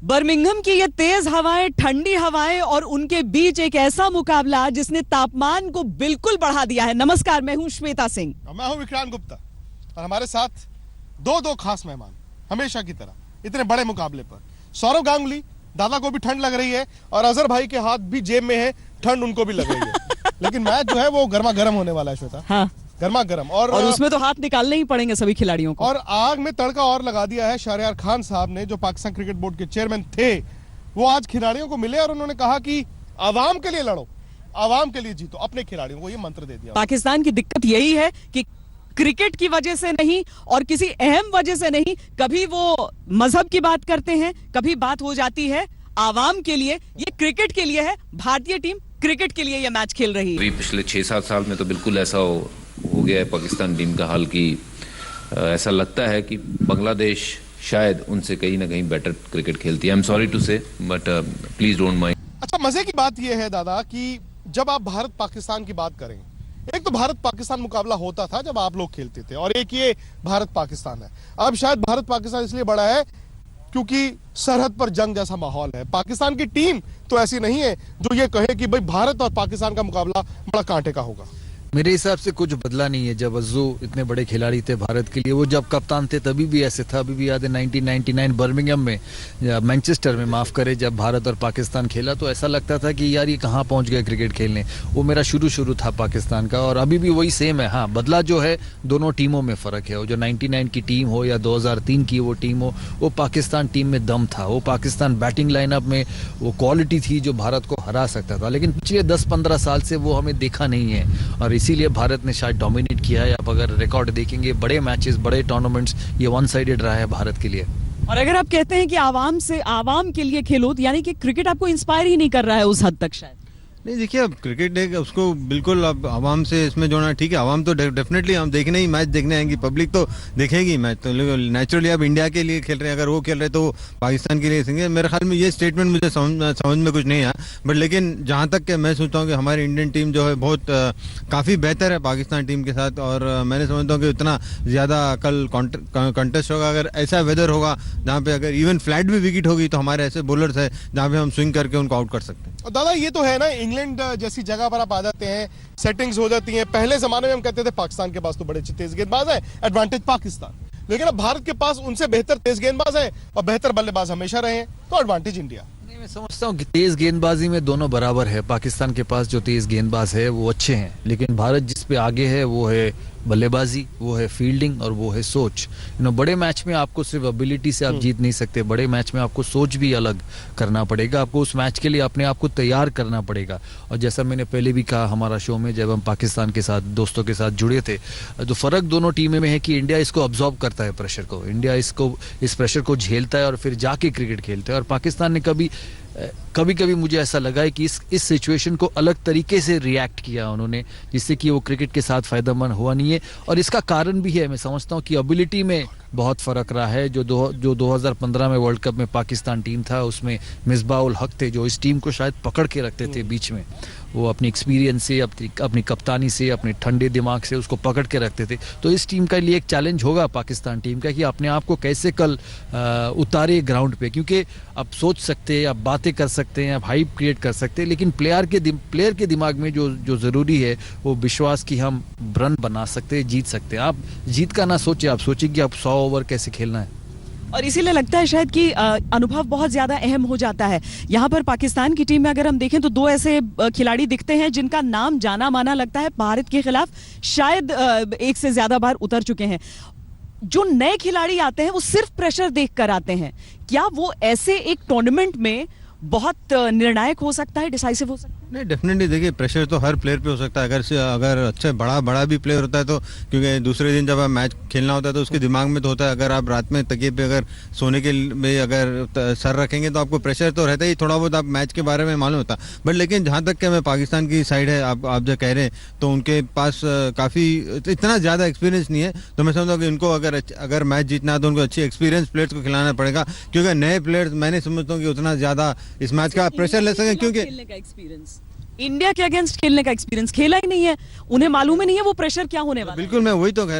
Birmingham की ये तेज हवाएं, ठंडी हवाएं और उनके बीच एक ऐसा मुकाबला जिसने तापमान को बिल्कुल बढ़ा दिया है। नमस्कार, मैं हूं श्वेता सिंह। मैं हूं विक्रांत गुप्ता और हमारे साथ दो खास मेहमान हमेशा की तरह इतने बड़े मुकाबले पर। सौरव गांगुली, दादा को भी ठंड लग रही है और अजहर भाई के हाथ भी जेब में है, ठंड उनको भी लग रही है। लेकिन मैच जो है वो गर्मा गर्म होने वाला है श्वेता। हाँ, गर्मा गर्म और उसमें तो हाथ निकालने ही पड़ेंगे सभी खिलाड़ियों को। और आग में तड़का और लगा दिया है शहरयार खान साहब ने, जो पाकिस्तान क्रिकेट बोर्ड के चेयरमैन थे। वो आज खिलाड़ियों को मिले और उन्होंने कहा कि आवाम के लिए लड़ो, आवाम के लिए जीतो। अपने खिलाड़ियों को ये मंत्र दे दिया। पाकिस्तान की दिक्कत यही है कि क्रिकेट की वजह से नहीं और किसी अहम वजह से नहीं, कभी वो मजहब की बात करते हैं, कभी बात हो जाती है आवाम के लिए। ये क्रिकेट के लिए है, भारतीय टीम क्रिकेट के लिए ये मैच खेल रही है। पिछले 6-7 साल में तो बिल्कुल ऐसा हो गया है पाकिस्तान टीम का हाल कि ऐसा लगता है कि बांग्लादेश शायद उनसे कहीं ना कहीं बेटर क्रिकेट खेलती है। आई एम सॉरी टू से, बट प्लीज डोंट माइंड। अच्छा, मजे की बात यह है दादा कि जब आप भारत पाकिस्तान की बात करें, एक तो भारत पाकिस्तान मुकाबला होता था जब आप लोग खेलते थे, और एक ये भारत पाकिस्तान है। अब शायद भारत पाकिस्तान इसलिए बड़ा है क्योंकि सरहद पर जंग जैसा माहौल है। पाकिस्तान की टीम तो ऐसी नहीं है जो ये कहे कि भाई भारत और पाकिस्तान का मुकाबला बड़ा कांटे का होगा। मेरे हिसाब से कुछ बदला नहीं है। जब अज्जू इतने बड़े खिलाड़ी थे भारत के लिए, वो जब कप्तान थे तभी भी ऐसे था। अभी भी याद है 1999 बर्मिंघम में, मैनचेस्टर में माफ करे, जब भारत और पाकिस्तान खेला तो ऐसा लगता था कि यार ये कहाँ पहुंच गए क्रिकेट खेलने। वो मेरा शुरू था पाकिस्तान का, और अभी भी वही सेम है। हाँ, बदला जो है दोनों टीमों में फर्क है। वो जो 99 की टीम हो या 2003 की वो टीम हो, वो पाकिस्तान टीम में दम था। वो पाकिस्तान बैटिंग लाइनअप में वो क्वालिटी थी जो भारत को हरा सकता था। लेकिन पिछले 10-15 साल से वो हमें देखा नहीं है, और इसीलिए भारत ने शायद डोमिनेट किया है। आप अगर रिकॉर्ड देखेंगे, बड़े मैचेस, बड़े टूर्नामेंट्स, ये वन साइडेड रहा है भारत के लिए। और अगर आप कहते हैं कि आवाम के लिए खेलो, तो यानी कि क्रिकेट आपको इंस्पायर ही नहीं कर रहा है उस हद तक शायद। नहीं, देखिए, अब क्रिकेट है उसको बिल्कुल अब आवाम से इसमें जोड़ना ठीक है। आवाम तो डेफिनेटली हम देखने ही मैच देखने आएंगी, पब्लिक तो देखेगी मैच। तो नेचुरली अब इंडिया के लिए खेल रहे हैं, अगर वो खेल रहे तो पाकिस्तान के लिए खेलेंगे। मेरे ख्याल में ये स्टेटमेंट मुझे समझ में कुछ नहीं आया, बट लेकिन जहाँ तक कि मैं सोचता हूँ कि हमारी इंडियन टीम जो है बहुत काफ़ी बेहतर है पाकिस्तान टीम के साथ। और मैंने समझता हूँ कि उतना ज़्यादा कल कंटेस्ट होगा। अगर ऐसा वेदर होगा जहाँ पे अगर इवन फ्लैट भी विकेट होगी तो हमारे ऐसे बॉलर्स है जहाँ पे हम स्विंग करके उनको आउट कर सकते हैं। और दादा, ये तो है ना, इंग्लैंड जैसी जगह पर आप आ जाते हैं, सेटिंग्स हो जाती हैं। पहले जमाने में हम कहते थे पाकिस्तान के पास तो बड़े तेज गेंदबाज है, एडवांटेज पाकिस्तान। लेकिन अब भारत के पास उनसे बेहतर तेज गेंदबाज है और बेहतर बल्लेबाज हमेशा रहे हैं, तो एडवांटेज इंडिया। मैं समझता हूँ कि तेज गेंदबाजी में दोनों बराबर है। पाकिस्तान के पास जो तेज गेंदबाज है वो अच्छे हैं, लेकिन भारत जिस पे आगे है वो है बल्लेबाजी, वो है फील्डिंग और वो है सोच। बड़े मैच में आपको सिर्फ एबिलिटी से आप जीत नहीं सकते। बड़े मैच में आपको सोच भी अलग करना पड़ेगा। आपको उस मैच के लिए अपने आप को तैयार करना पड़ेगा। और जैसा मैंने पहले भी कहा हमारा शो में, जब हम पाकिस्तान के साथ दोस्तों के साथ जुड़े थे, तो फर्क दोनों टीमें में है कि इंडिया इसको अब्जॉर्ब करता है प्रेशर को, इंडिया इस प्रेशर को झेलता है और फिर जाके क्रिकेट खेलता है। और पाकिस्तान ने कभी मुझे ऐसा लगा है कि इस सिचुएशन को अलग तरीके से रिएक्ट किया उन्होंने, जिससे कि वो क्रिकेट के साथ फायदेमंद हुआ नहीं है। और इसका कारण भी है, मैं समझता हूँ कि एबिलिटी में बहुत फ़र्क रहा है। जो 2015 में वर्ल्ड कप में पाकिस्तान टीम था, उसमें मिसबाह उल हक थे जो इस टीम को शायद पकड़ के रखते थे बीच में। वो अपनी एक्सपीरियंस से, अपनी कप्तानी से, अपने ठंडे दिमाग से उसको पकड़ के रखते थे। तो इस टीम का लिए एक चैलेंज होगा पाकिस्तान टीम का कि अपने आप को कैसे कल उतारे ग्राउंड पे। क्योंकि आप सोच सकते हैं, आप बातें कर सकते हैं, आप हाइप क्रिएट कर सकते हैं, लेकिन प्लेयर के दिमाग में जो ज़रूरी है वो विश्वास कि हम रन बना सकते हैं, जीत सकते हैं। आप जीत का ना सोचिए, आप सोचिए कि आप 100 ओवर कैसे खेलना है। और इसीलिए लगता है शायद कि अनुभव बहुत ज्यादा अहम हो जाता है। यहाँ पर पाकिस्तान की टीम में अगर हम देखें तो दो ऐसे खिलाड़ी दिखते हैं जिनका नाम जाना माना लगता है, भारत के खिलाफ शायद एक से ज्यादा बार उतर चुके हैं। जो नए खिलाड़ी आते हैं वो सिर्फ प्रेशर देखकर आते हैं। क्या वो ऐसे एक टूर्नामेंट में बहुत निर्णायक हो सकता है, डिसाइसिव हो सकता है? नहीं, डेफिनेटली देखिए, प्रेशर तो हर प्लेयर पे हो सकता है। अगर अच्छा बड़ा भी प्लेयर होता है तो, क्योंकि दूसरे दिन जब आप मैच खेलना होता है तो उसके दिमाग में तो होता है। अगर आप रात में तकिए पे अगर सोने के में अगर सर रखेंगे तो आपको प्रेशर तो रहता ही, थोड़ा बहुत आप मैच के बारे में मालूम होता। बट लेकिन जहाँ तक कि मैं पाकिस्तान की साइड है, आप जो कह रहे हैं, तो उनके पास काफ़ी इतना ज़्यादा एक्सपीरियंस नहीं है। तो मैं समझता हूँ कि उनको अगर मैच जीतना है तो उनको अच्छी एक्सपीरियंस प्लेयर्स को खिलाना पड़ेगा, क्योंकि नए प्लेयर्स मैं नहीं समझता हूँ कि उतना ज़्यादा इस मैच का प्रेशर ले सकें। क्योंकि इंडिया के अगेंस्ट खेलने का एक्सपीरियंस, खेला ही नहीं है, उन्हें मालूम ही नहीं है वो प्रेशर क्या होने वाला है। बिल्कुल, मैं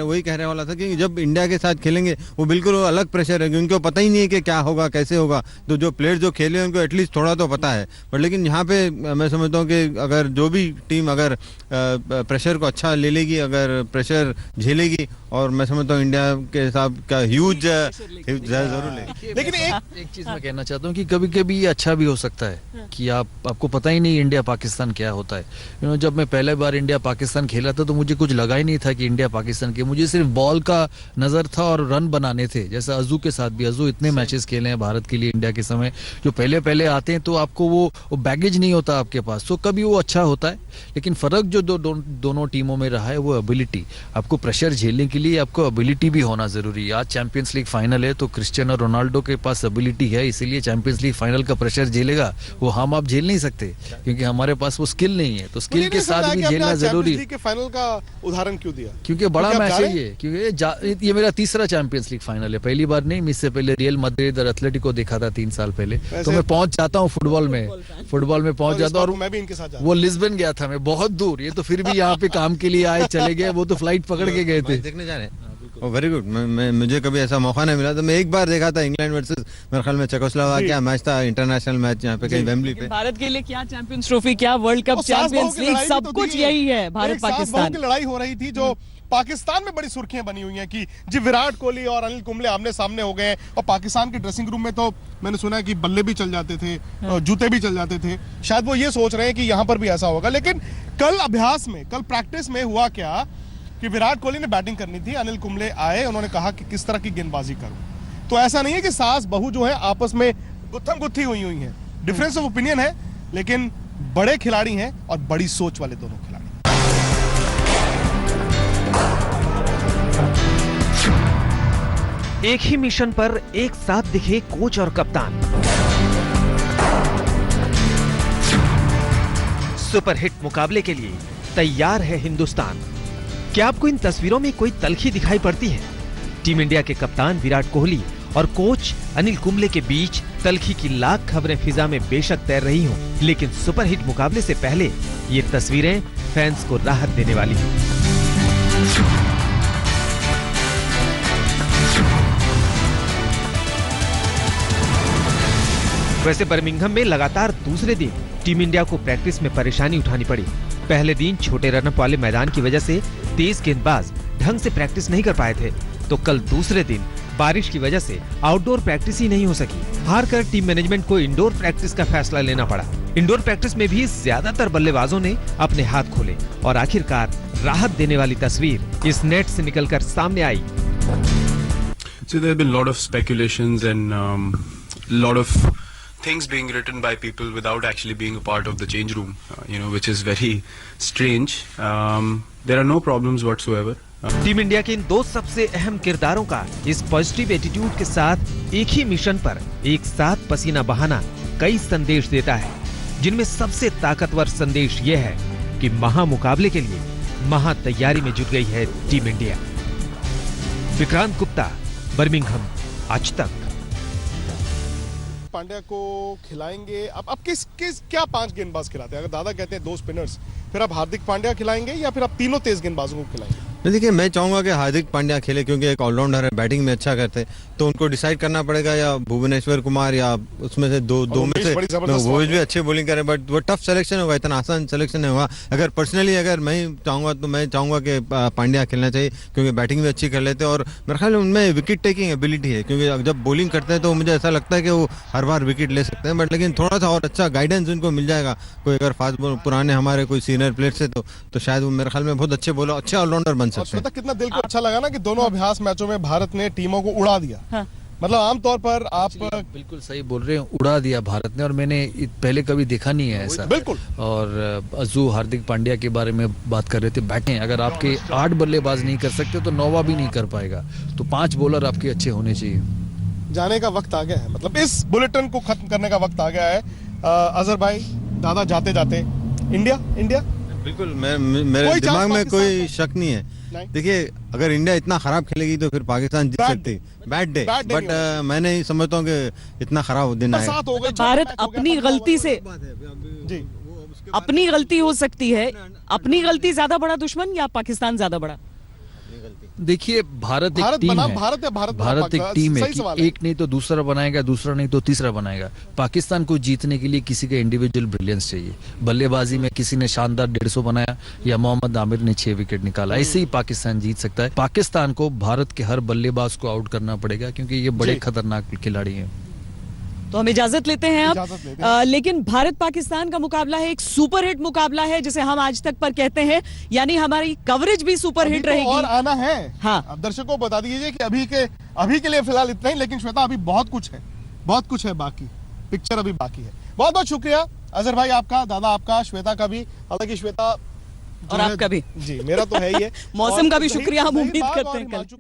वही कहने वाला था कि जब इंडिया के साथ खेलेंगे वो बिल्कुल वो अलग प्रेशर है, क्योंकि उनको पता ही नहीं है कि क्या होगा कैसे होगा। तो जो प्लेयर जो खेले उनको एटलीस्ट थोड़ा तो पता है, बट लेकिन यहाँ पे मैं समझता हूँ कि अगर जो भी टीम अगर प्रेशर को अच्छा ले लेगी, अगर प्रेशर झेलेगी, और मैं समझता हूँ इंडिया के हिसाब का ह्यूज जरूर ले। लेकिन एक चीज मैं कहना चाहता हूँ कि कभी कभी ये अच्छा भी हो सकता है कि आपको पता ही नहीं इंडिया पाकिस्तान क्या होता है। जब मैं पहले बार इंडिया पाकिस्तान खेला था तो मुझे कुछ लगा ही नहीं था कि इंडिया पाकिस्तान के, मुझे सिर्फ बॉल का नजर था और रन बनाने थे। जैसे अजू के साथ भी, अजू इतने मैचेस खेले हैं भारत के लिए इंडिया के समय, जो पहले पहले आते हैं तो आपको वो बैगेज नहीं होता आपके पास, तो कभी वो अच्छा होता है। लेकिन फर्क जो दोनों टीमों में रहा है वो एबिलिटी, आपको प्रेशर झेलने के लिए आपको एबिलिटी भी होना जरूरी है। आज चैंपियंस लीग फाइनल है तो क्रिस्टियानो रोनाल्डो के पास एबिलिटी है, इसीलिए चैंपियंस लीग फाइनल का प्रेशर झेलेगा, वो हम आप झेल नहीं सकते क्योंकि हमारे पास वो स्किल नहीं है। तो स्किल के साथ भी झेलना जरूरी है। फाइनल का उदाहरण क्यों दिया? क्योंकि बड़ा मैच है ये, क्योंकि ये मेरा तीसरा चैंपियंस लीग फाइनल है, पहली बार नहीं। इससे पहले रियल मैड्रिड और एथलेटिको देखा था 3 साल पहले। तो मैं पहुंच जाता हूँ फुटबॉल में पहुंच जाता हूँ, और मैं भी इनके साथ वो लिस्बन गया था मैं, बहुत दूर। ये तो फिर भी यहाँ पे काम के लिए आए, चले गए, वो तो फ्लाइट पकड़ के गए थे। देखने जा रहे हैं। Very good. मुझे कभी ऐसा मौका नहीं मिला, तो मैं एक बार देखा था इंग्लैंड वर्सेस मेरे ख्याल में चेकोस्लोवाकिया मैच था, इंटरनेशनल मैच यहाँ पे कहीं वेम्बली पे। भारत के लिए क्या चैंपियंस ट्रॉफी, क्या वर्ल्ड कप, चैंपियंस लीग, सब कुछ यही है। भारत पाकिस्तान की लड़ाई हो रही थी जो पाकिस्तान में बड़ी सुर्खियां बनी हुई हैं कि जी विराट कोहली और अनिल कुंबले आमने सामने हो गए, और पाकिस्तान के ड्रेसिंग रूम में तो मैंने सुना है कि बल्ले भी चल जाते थे, जूते भी चल जाते थे। शायद वो ये सोच रहे हैं कि यहाँ पर भी ऐसा होगा। लेकिन कल अभ्यास में, कल प्रैक्टिस में हुआ क्या कि विराट कोहली ने बैटिंग करनी थी, अनिल कुंबले आए, उन्होंने कहा कि किस तरह की गेंदबाजी करूं। तो ऐसा नहीं है कि सास बहू जो है आपस में गुत्थम गुत्थी हुई है, डिफरेंस ऑफ ओपिनियन है, लेकिन बड़े खिलाड़ी हैं और बड़ी सोच वाले दोनों खिलाड़ी। एक ही मिशन पर एक साथ दिखे कोच और कप्तान। सुपरहिट मुकाबले के लिए तैयार है हिंदुस्तान। क्या आपको इन तस्वीरों में कोई तल्खी दिखाई पड़ती है? टीम इंडिया के कप्तान विराट कोहली और कोच अनिल कुंबले के बीच तल्खी की लाख खबरें फिजा में बेशक तैर रही हों, लेकिन सुपरहिट मुकाबले से पहले ये तस्वीरें फैंस को राहत देने वाली हैं। वैसे बर्मिंघम में लगातार दूसरे दिन टीम इंडिया को प्रैक्टिस में परेशानी उठानी पड़ी। पहले दिन छोटे रनअप वाले मैदान की वजह से तेज गेंदबाज ढंग से प्रैक्टिस नहीं कर पाए थे, तो कल दूसरे दिन बारिश की वजह से आउटडोर प्रैक्टिस ही नहीं हो सकी। हार कर टीम मैनेजमेंट को इंडोर प्रैक्टिस का फैसला लेना पड़ा। इंडोर प्रैक्टिस में भी ज्यादातर बल्लेबाजों ने अपने हाथ खोले और आखिरकार राहत देने वाली तस्वीर इस नेट से निकलकर सामने आई। So there have been a lot of speculations and lot of things being written by people without actually being a part of the change room, which is very strange. There are no problems whatsoever. Team India के इन दो सबसे अहम किरदारों का इस positive attitude के साथ एक ही मिशन पर एक साथ पसीना बहाना कई संदेश देता है, जिनमें सबसे ताकतवर संदेश ये है कि महामुकाबले के लिए महा तैयारी में जुट गई है team India. Vikrant Gupta, Birmingham, आज तक। पांड्या को खिलाएंगे अब किस क्या 5 गेंदबाज खिलाते हैं? अगर दादा कहते हैं 2 स्पिनर्स, फिर आप हार्दिक पांड्या खिलाएंगे या फिर आप तीनों तेज गेंदबाजों को खिलाएंगे? देखिए, मैं चाहूंगा कि हार्दिक पांड्या खेले, क्योंकि एक ऑलराउंडर है, बैटिंग में अच्छा करते, तो उनको डिसाइड करना पड़ेगा या भुवनेश्वर कुमार या उसमें से दो में से वो भी अच्छे बॉलिंग करें, बट वो टफ सिलेक्शन होगा, इतना आसान सिलेक्शन नहीं हुआ। अगर पर्सनली अगर मैं चाहूंगा तो मैं चाहूंगा कि पांड्या खेलना चाहिए, क्योंकि बैटिंग भी अच्छी कर लेते हैं और मेरे ख्याल में उनमें विकेट टेकिंग एबिलिटी है, क्योंकि जब बॉलिंग करते हैं तो मुझे ऐसा लगता है कि वो हर बार विकेट ले सकते हैं, बट लेकिन थोड़ा सा और अच्छा गाइडेंस उनको मिल जाएगा, कोई अगर फास्ट पुराने हमारे कोई सीनियर प्लेयर से, तो शायद वो मेरे ख्याल में बहुत अच्छे बॉलर, अच्छे ऑलराउंडर बन सकते हैं। कितना दिल को अच्छा लगा ना कि दोनों अभ्यास मैचों में भारत ने टीमों को उड़ा दिया। हाँ। मतलब आमतौर पर आप बिल्कुल सही बोल रहे हैं, उड़ा दिया भारत ने, और मैंने पहले कभी देखा नहीं है ऐसा। बिल्कुल। और अजू हार्दिक पांड्या के बारे में बात कर रहे थे, बैटिंग अगर आपके 8 बल्लेबाज नहीं कर सकते तो 9वां भी नहीं कर पाएगा, तो 5 बॉलर आपके अच्छे होने चाहिए। जाने का वक्त आ गया है, मतलब इस बुलेटिन को खत्म करने का वक्त आ गया है। अजहर भाई, दादा जाते जाते इंडिया बिल्कुल, मेरे दिमाग में कोई शक नहीं है। देखिए, अगर इंडिया इतना खराब खेलेगी तो फिर पाकिस्तान जीत सकती है। बैड डे, बट मैं नहीं समझता हूँ कि इतना खराब दिन आएगा। भारत अपनी गलती से जी अपनी गलती हो सकती है, अपनी गलती ज्यादा बड़ा दुश्मन या पाकिस्तान ज्यादा बड़ा? देखिए भारत एक भारत टीम बना है। भारत या भारत बना भारत एक पाकिस्तान? टीम है सही कि सवाल है। एक नहीं तो दूसरा बनाएगा, दूसरा नहीं तो तीसरा बनाएगा। पाकिस्तान को जीतने के लिए किसी का इंडिविजुअल ब्रिलियंस चाहिए। बल्लेबाजी में किसी ने शानदार 150 बनाया या मोहम्मद आमिर ने 6 विकेट निकाला, ऐसे ही पाकिस्तान जीत सकता है। पाकिस्तान को भारत के हर बल्लेबाज को आउट करना पड़ेगा क्योंकि ये बड़े जी। खतरनाक खिलाड़ी हैं। तो हम इजाजत लेते हैं इजाजत लेते अब। लेकिन भारत पाकिस्तान का मुकाबला है, एक सुपरहिट मुकाबला है जिसे हम आज तक पर कहते हैं, यानी हमारी कवरेज भी सुपरहिट अभी तो और रहेगी। आना है। हाँ। अब दर्शकों को बता दीजिए कि अभी के लिए फिलहाल इतना ही, लेकिन श्वेता अभी बहुत कुछ है बाकी, पिक्चर अभी बाकी है। बहुत बहुत शुक्रिया अजहर भाई आपका, दादा आपका, श्वेता का भी। हालांकि श्वेता जो और है- आपका भी। जी, मेरा तो है ही है। मौसम का भी और शुक्रिया हम ज़हीर उम्मीद बाग करते और हैं कल। हिमांशु का